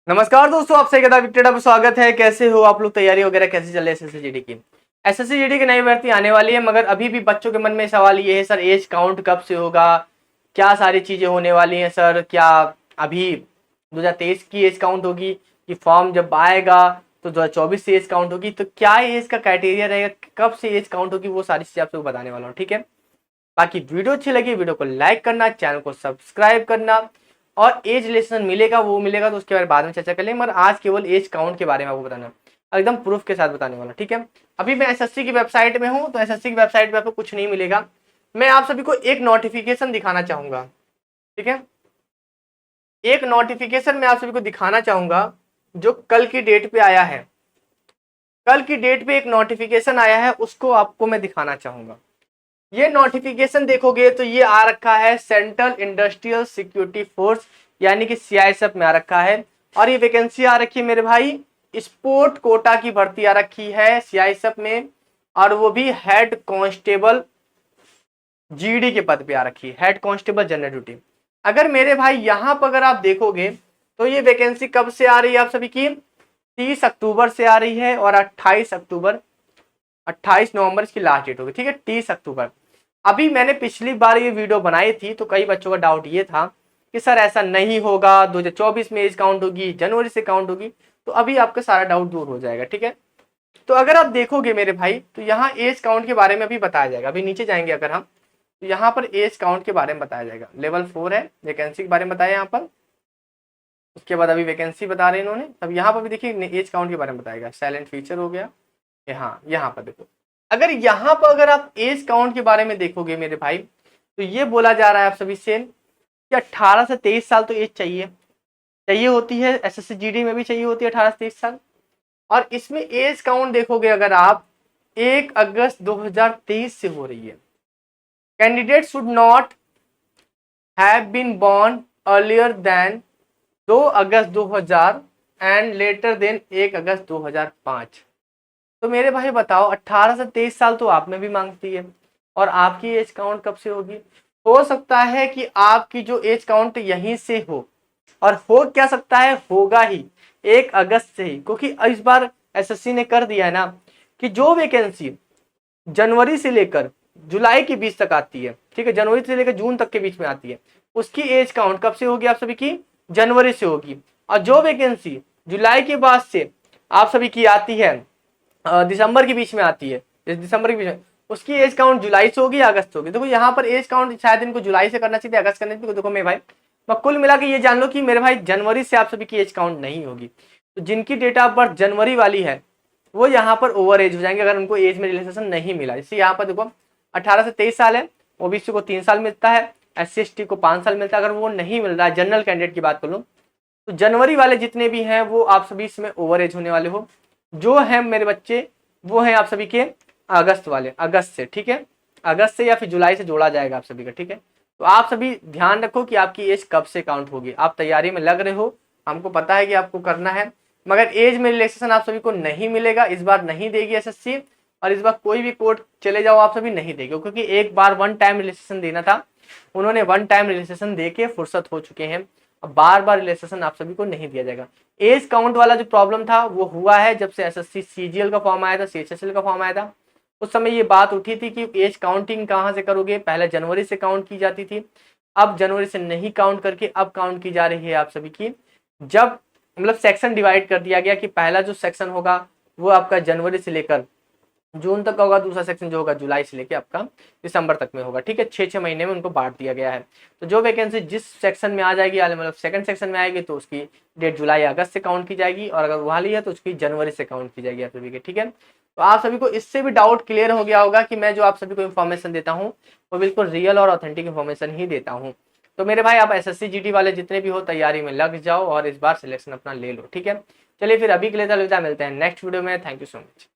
नमस्कार दोस्तों, आपसे आपका स्वागत है। कैसे हो आप लोग? तैयारी वगैरह कैसे चल रही है एसएससी जीडी की? एसएससी जीडी की नई भर्ती आने वाली है, मगर अभी भी बच्चों के मन में सवाल ये है, सर एज काउंट कब से होगा, क्या सारी चीजें होने वाली हैं सर? क्या अभी 2023 की एज काउंट होगी कि फॉर्म जब आएगा तो 2024 से एज काउंट होगी? तो क्या एज का क्राइटेरिया रहेगा, कब से एज काउंट होगी, वो सारी चीजें आपको बताने वाला हूँ। ठीक है, बाकी वीडियो अच्छी लगी वीडियो को लाइक करना, चैनल को सब्सक्राइब करना, और एज रिलेशन मिलेगा वो मिलेगा तो उसके बारे में बाद में चर्चा कर लेंगे, मगर आज केवल एज काउंट के बारे में आपको बताना, एकदम प्रूफ के साथ बताने वाला। ठीक है, अभी मैं एसएससी की वेबसाइट में हूँ, तो एसएससी की वेबसाइट पे आपको कुछ नहीं मिलेगा। मैं आप सभी को एक नोटिफिकेशन दिखाना चाहूंगा। ठीक है, एक नोटिफिकेशन मैं आप सभी को दिखाना चाहूंगा जो कल की डेट पे आया है। कल की डेट पे एक नोटिफिकेशन आया है, उसको आपको मैं दिखाना चाहूंगा। ये नोटिफिकेशन देखोगे तो ये आ रखा है सेंट्रल इंडस्ट्रियल सिक्योरिटी फोर्स, यानी कि सीआईएसएफ में आ रखा है। और ये वैकेंसी आ रखी है मेरे भाई, स्पोर्ट कोटा की भर्ती आ रखी है सीआईएसएफ में, और वो भी हेड कांस्टेबल जीडी के पद पे आ रखी है, हेड कांस्टेबल जनरल ड्यूटी। अगर मेरे भाई यहाँ पर अगर आप देखोगे तो ये वैकेंसी कब से आ रही है आप सभी की? 30 अक्टूबर से आ रही है, और 28 नवंबर इसकी लास्ट डेट होगी। ठीक है, 30 अक्टूबर। अभी मैंने पिछली बार ये वीडियो बनाई थी तो कई बच्चों का डाउट ये था कि सर ऐसा नहीं होगा, 2024 में एज काउंट होगी, जनवरी से काउंट होगी। तो अभी आपका सारा डाउट दूर हो जाएगा। ठीक है, तो अगर आप देखोगे मेरे भाई तो यहाँ एज काउंट के बारे में अभी बताया जाएगा। अभी नीचे जाएंगे अगर हम, तो यहाँ पर एज काउंट के बारे में बताया जाएगा। लेवल 4 है, वैकेंसी के बारे में बताया यहाँ पर। उसके बाद अभी वैकेंसी बता रहे हैं इन्होंने, तब यहाँ पर भी देखिए एज काउंट के बारे में बताएगा। साइलेंट फीचर हो गया, यहाँ पर देखो। अगर यहाँ पर अगर आप एज काउंट के बारे में देखोगे मेरे भाई, तो ये बोला जा रहा है आप सभी से कि 18 से 23 साल तो एज चाहिए होती है। एसएससी जीडी में भी चाहिए होती है 18 से 23 साल। और इसमें एज काउंट देखोगे अगर आप, 1 अगस्त 2023 से हो रही है। Candidate should not have been born earlier than 2 August 2000 and later than 1 August 2005। तो मेरे भाई बताओ, 18 से 23 साल तो आप में भी मांगती है, और आपकी एज काउंट कब से होगी? हो सकता है कि आपकी जो एज काउंट यहीं से हो, और हो क्या सकता है, होगा ही 1 अगस्त से ही, क्योंकि इस बार एसएससी ने कर दिया है ना कि जो वैकेंसी जनवरी से लेकर जुलाई के बीच तक आती है, ठीक है, जनवरी से लेकर जून तक के बीच में आती है, उसकी एज काउंट कब से होगी आप सभी की? जनवरी से होगी। और जो वैकेंसी जुलाई के बाद से आप सभी की आती है, दिसंबर के बीच में आती है, इस दिसंबर के बीच में, उसकी एज काउंट जुलाई से होगी या अगस्त से होगी? देखो यहाँ पर एज काउंट शायद इनको जुलाई से करना चाहिए, अगस्त करना चाहिए। देखो मेरे भाई, कुल मिला के ये जान लो कि मेरे भाई जनवरी से आप सभी की एज काउंट नहीं होगी। तो जिनकी डेट ऑफ बर्थ जनवरी वाली है वो यहाँ पर ओवर एज हो जाएंगे, अगर उनको एज में रिलैक्सेशन नहीं मिला। जैसे यहाँ पर देखो 18 से 23 साल है, ओबीसी को 3 साल मिलता है, SC/ST को 5 साल मिलता है। अगर वो नहीं मिल रहा है, जनरल कैंडिडेट की बात कर लो, तो जनवरी वाले जितने भी हैं वो आप सभी इसमें ओवर एज होने वाले हो। जो है मेरे बच्चे वो हैं आप सभी के अगस्त वाले, अगस्त से। ठीक है, अगस्त से या फिर जुलाई से जोड़ा जाएगा आप सभी का। ठीक है, तो आप सभी ध्यान रखो कि आपकी एज कब से काउंट होगी। आप तैयारी में लग रहे हो, हमको पता है कि आपको करना है, मगर एज में रिलैक्सेशन आप सभी को नहीं मिलेगा, इस बार नहीं देगी एसएससी। और इस बार कोई भी कोर्ट चले जाओ आप सभी नहीं देगी, क्योंकि एक बार वन टाइम रिलैक्सेशन देना था, उन्होंने वन टाइम रिलैक्सेशन दे के फुर्सत हो चुके हैं। अब बार बार रिलैक्सेशन आप सभी को नहीं दिया जाएगा। एज काउंट वाला जो प्रॉब्लम था वो हुआ है जब से एसएससी सीजीएल का फॉर्म आया था, सीएचएसएल का फॉर्म आया था। उस समय ये बात उठी थी कि एज काउंटिंग कहाँ से करोगे? पहले जनवरी से काउंट की जाती थी, अब जनवरी से नहीं काउंट करके अब काउंट की जा रही है आप सभी की, जब मतलब सेक्शन डिवाइड कर दिया गया कि पहला जो सेक्शन होगा वो आपका जनवरी से लेकर जून तक का होगा, दूसरा सेक्शन जो होगा जुलाई से लेकर आपका दिसंबर तक में होगा। ठीक है, 6-6 महीने में उनको बांट दिया गया है। तो जो वैकेंसी जिस सेक्शन में आ जाएगी, मतलब सेकंड सेक्शन में आएगी, तो उसकी डेट जुलाई अगस्त से काउंट की जाएगी, और अगर वाली है तो उसकी जनवरी से काउंट की जाएगी आप सभी की। ठीक है, तो आप सभी को इससे भी डाउट क्लियर हो गया होगा कि मैं जो आप सभी को इन्फॉर्मेशन देता हूँ वो बिल्कुल रियल और ऑथेंटिक इन्फॉर्मेशन ही देता हूँ। तो मेरे भाई आप एसएससी जीडी वाले जितने भी हो तैयारी में लग जाओ और इस बार सिलेक्शन अपना ले लो। ठीक है, चलिए फिर अभी के लिए अलविदा, मिलते हैं नेक्स्ट वीडियो में। Thank you so much.